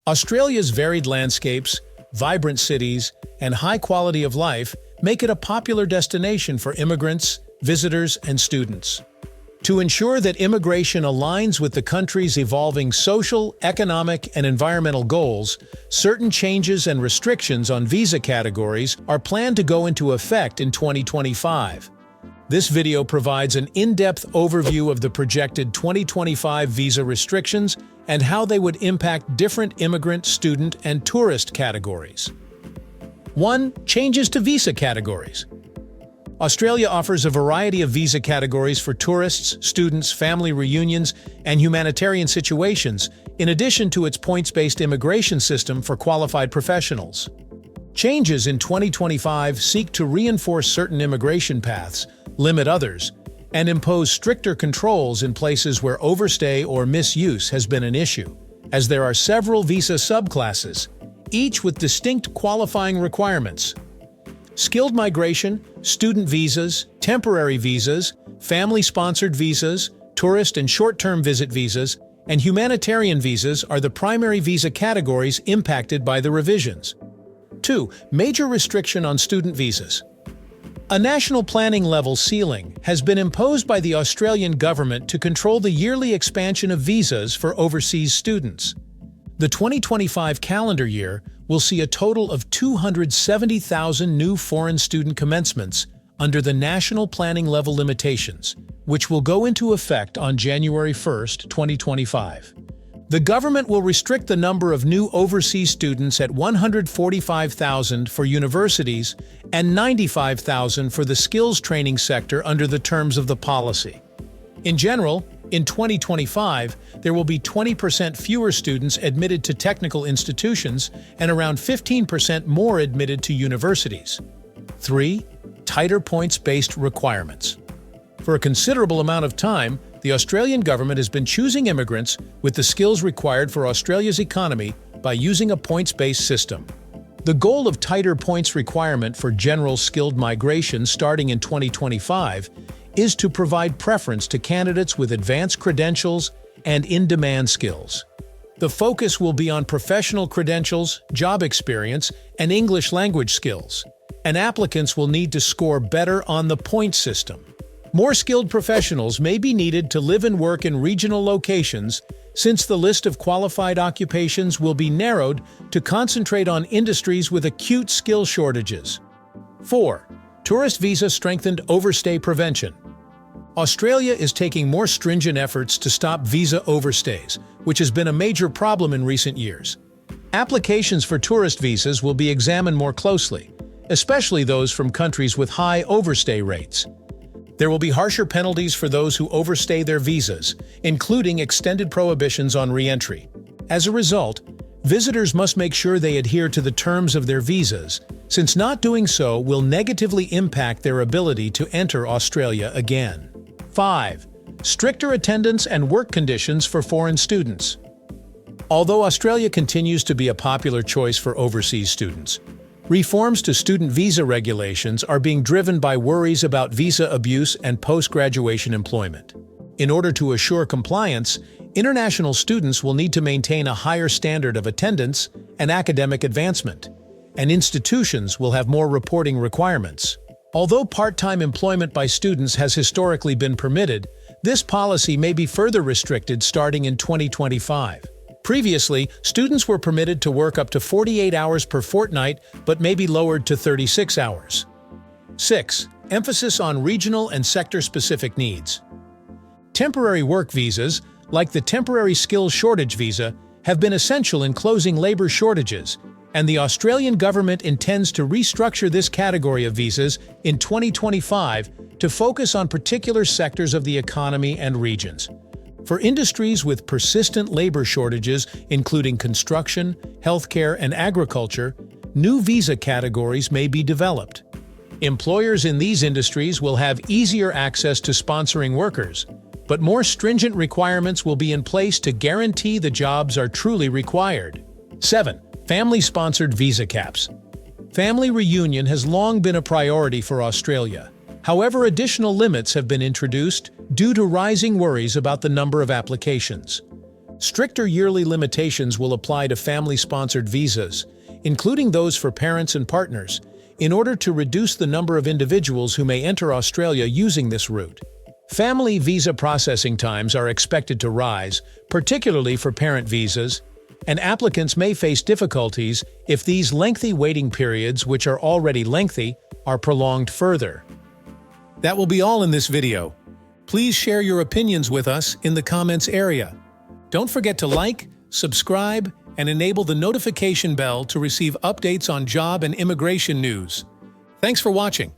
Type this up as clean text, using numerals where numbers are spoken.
Australia's varied landscapes, vibrant cities, and high quality of life make it a popular destination for immigrants, visitors, and students. To ensure that immigration aligns with the country's evolving social, economic, and environmental goals, certain changes and restrictions on visa categories are planned to go into effect in 2025. This video provides an in-depth overview of the projected 2025 visa restrictions and how they would impact different immigrant, student, and tourist categories. 1. Changes to visa categories. Australia offers a variety of visa categories for tourists, students, family reunions, and humanitarian situations, in addition to its points-based immigration system for qualified professionals. Changes in 2025 seek to reinforce certain immigration paths, limit others, and impose stricter controls in places where overstay or misuse has been an issue, as there are several visa subclasses, each with distinct qualifying requirements. Skilled migration, student visas, temporary visas, family-sponsored visas, tourist and short-term visit visas, and humanitarian visas are the primary visa categories impacted by the revisions. 2. Major restriction on student visas. A national planning level ceiling has been imposed by the Australian government to control the yearly expansion of visas for overseas students. The 2025 calendar year will see a total of 270,000 new foreign student commencements under the national planning level limitations, which will go into effect on January 1, 2025. The government will restrict the number of new overseas students at 145,000 for universities and 95,000 for the skills training sector under the terms of the policy. In general, in 2025, there will be 20% fewer students admitted to technical institutions and around 15% more admitted to universities. 3. Tighter points-based requirements. For a considerable amount of time, the Australian government has been choosing immigrants with the skills required for Australia's economy by using a points-based system. The goal of tighter points requirement for general skilled migration starting in 2025 is to provide preference to candidates with advanced credentials and in-demand skills. The focus will be on professional credentials, job experience, and English language skills, and applicants will need to score better on the points system. More skilled professionals may be needed to live and work in regional locations, since the list of qualified occupations will be narrowed to concentrate on industries with acute skill shortages. 4. Tourist visa strengthened overstay prevention. Australia is taking more stringent efforts to stop visa overstays, which has been a major problem in recent years. Applications for tourist visas will be examined more closely, especially those from countries with high overstay rates. There will be harsher penalties for those who overstay their visas, including extended prohibitions on re-entry. As a result, visitors must make sure they adhere to the terms of their visas, since not doing so will negatively impact their ability to enter Australia again. 5. Stricter attendance and work conditions for foreign students. Although Australia continues to be a popular choice for overseas students, reforms to student visa regulations are being driven by worries about visa abuse and post-graduation employment. In order to assure compliance, international students will need to maintain a higher standard of attendance and academic advancement, and institutions will have more reporting requirements. Although part-time employment by students has historically been permitted, this policy may be further restricted starting in 2025. Previously, students were permitted to work up to 48 hours per fortnight, but may be lowered to 36 hours. 6. Emphasis on regional and sector-specific needs. Temporary work visas, like the temporary skills shortage visa, have been essential in closing labor shortages, and the Australian government intends to restructure this category of visas in 2025 to focus on particular sectors of the economy and regions. For industries with persistent labor shortages, including construction, healthcare, and agriculture, new visa categories may be developed. Employers in these industries will have easier access to sponsoring workers, but more stringent requirements will be in place to guarantee the jobs are truly required. 7. Family-sponsored visa caps. Family reunion has long been a priority for Australia. However, additional limits have been introduced due to rising worries about the number of applications. Stricter yearly limitations will apply to family-sponsored visas, including those for parents and partners, in order to reduce the number of individuals who may enter Australia using this route. Family visa processing times are expected to rise, particularly for parent visas, and applicants may face difficulties if these lengthy waiting periods, which are already lengthy, are prolonged further. That will be all in this video. Please share your opinions with us in the comments area. Don't forget to like, subscribe, and enable the notification bell to receive updates on job and immigration news. Thanks for watching.